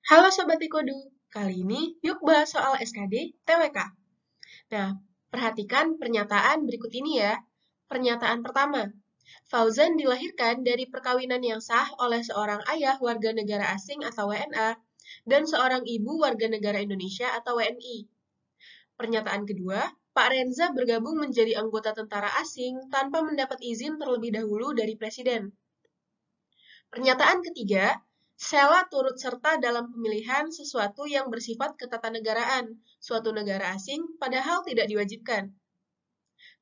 Halo Sobat Ikodu, kali ini yuk bahas soal SKD TWK. Nah, perhatikan pernyataan berikut ini ya. Pernyataan pertama, Fauzan dilahirkan dari perkawinan yang sah oleh seorang ayah warga negara asing atau WNA dan seorang ibu warga negara Indonesia atau WNI. Pernyataan kedua, Pak Renza bergabung menjadi anggota tentara asing tanpa mendapat izin terlebih dahulu dari Presiden. Pernyataan ketiga, Sheila turut serta dalam pemilihan sesuatu yang bersifat ketatanegaraan, suatu negara asing, padahal tidak diwajibkan.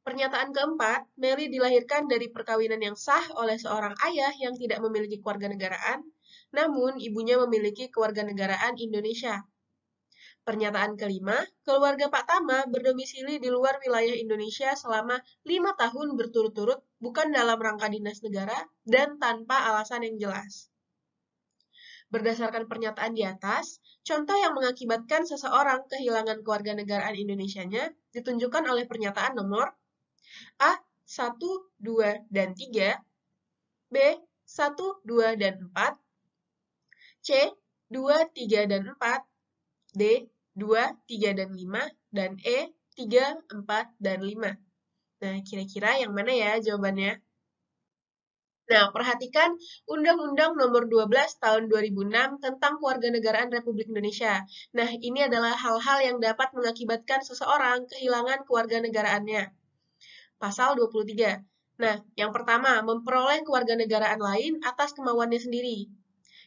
Pernyataan keempat, Mary dilahirkan dari perkawinan yang sah oleh seorang ayah yang tidak memiliki kewarganegaraan, namun ibunya memiliki kewarganegaraan Indonesia. Pernyataan kelima, keluarga Pak Tama berdomisili di luar wilayah Indonesia selama 5 tahun berturut-turut, bukan dalam rangka dinas negara, dan tanpa alasan yang jelas. Berdasarkan pernyataan di atas, contoh yang mengakibatkan seseorang kehilangan kewarganegaraan Indonesianya ditunjukkan oleh pernyataan nomor A. 1, 2, dan 3, B. 1, 2, dan 4, C. 2, 3, dan 4, D. 2, 3, dan 5, dan E. 3, 4, dan 5. Nah, kira-kira yang mana ya jawabannya? Nah, perhatikan Undang-Undang Nomor 12 Tahun 2006 tentang Kewarganegaraan Republik Indonesia. Nah, ini adalah hal-hal yang dapat mengakibatkan seseorang kehilangan kewarganegaraannya. Pasal 23. Nah, yang pertama, memperoleh kewarganegaraan lain atas kemauannya sendiri.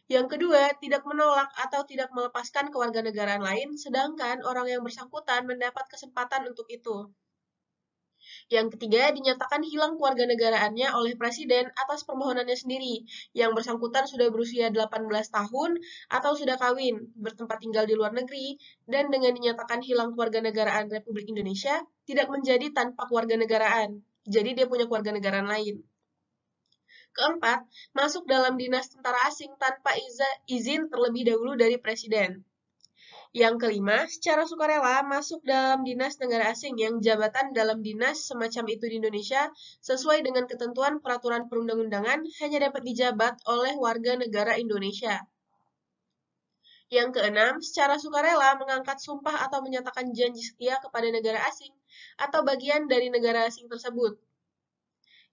Yang kedua, tidak menolak atau tidak melepaskan kewarganegaraan lain, sedangkan orang yang bersangkutan mendapat kesempatan untuk itu. Yang ketiga, dinyatakan hilang kewarganegaraannya oleh Presiden atas permohonannya sendiri. Yang bersangkutan sudah berusia 18 tahun atau sudah kawin, bertempat tinggal di luar negeri, dan dengan dinyatakan hilang kewarganegaraan Republik Indonesia, tidak menjadi tanpa kewarganegaraan. Jadi dia punya kewarganegaraan lain. Keempat, masuk dalam dinas tentara asing tanpa izin terlebih dahulu dari Presiden. Yang kelima, secara sukarela masuk dalam dinas negara asing yang jabatan dalam dinas semacam itu di Indonesia sesuai dengan ketentuan peraturan perundang-undangan hanya dapat dijabat oleh warga negara Indonesia. Yang keenam, secara sukarela mengangkat sumpah atau menyatakan janji setia kepada negara asing atau bagian dari negara asing tersebut.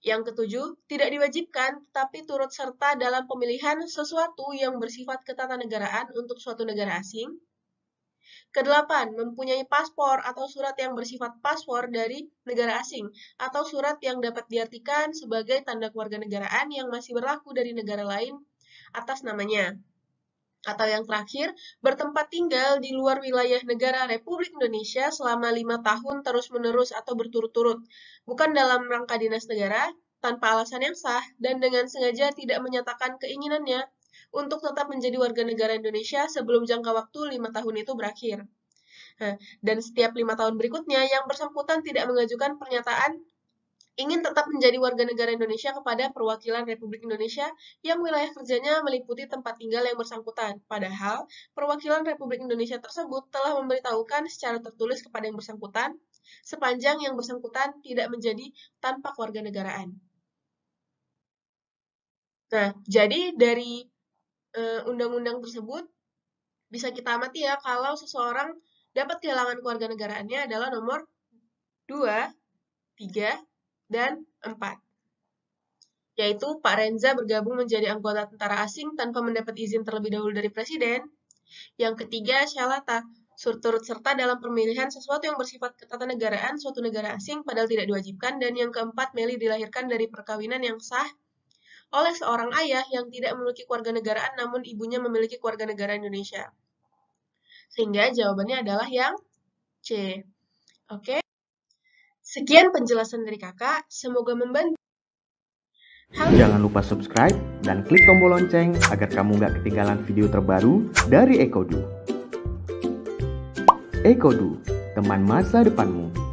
Yang ketujuh, tidak diwajibkan tetapi turut serta dalam pemilihan sesuatu yang bersifat ketatanegaraan untuk suatu negara asing. Kedelapan, mempunyai paspor atau surat yang bersifat paspor dari negara asing atau surat yang dapat diartikan sebagai tanda kewarganegaraan yang masih berlaku dari negara lain atas namanya. Atau yang terakhir, bertempat tinggal di luar wilayah negara Republik Indonesia selama 5 tahun terus-menerus atau berturut-turut, bukan dalam rangka dinas negara, tanpa alasan yang sah, dan dengan sengaja tidak menyatakan keinginannya untuk tetap menjadi warga negara Indonesia sebelum jangka waktu 5 tahun itu berakhir. Nah, dan setiap 5 tahun berikutnya, yang bersangkutan tidak mengajukan pernyataan ingin tetap menjadi warga negara Indonesia kepada perwakilan Republik Indonesia yang wilayah kerjanya meliputi tempat tinggal yang bersangkutan. Padahal, perwakilan Republik Indonesia tersebut telah memberitahukan secara tertulis kepada yang bersangkutan sepanjang yang bersangkutan tidak menjadi tanpa kewarganegaraan. Nah, jadi dari undang-undang tersebut bisa kita amati ya kalau seseorang dapat kehilangan kewarganegaraannya adalah nomor 2, 3, dan 4. Yaitu Pak Renza bergabung menjadi anggota tentara asing tanpa mendapat izin terlebih dahulu dari Presiden. Yang ketiga, Sheila turut serta dalam pemilihan sesuatu yang bersifat ketatanegaraan suatu negara asing padahal tidak diwajibkan. Dan yang keempat, Meli dilahirkan dari perkawinan yang sah oleh seorang ayah yang tidak memiliki kewarganegaraan namun ibunya memiliki kewarganegaraan Indonesia. Sehingga jawabannya adalah yang C. Oke. Sekian penjelasan dari kakak, semoga membantu. Jangan lupa subscribe dan klik tombol lonceng agar kamu gak ketinggalan video terbaru dari Ikodu. Ikodu, teman masa depanmu.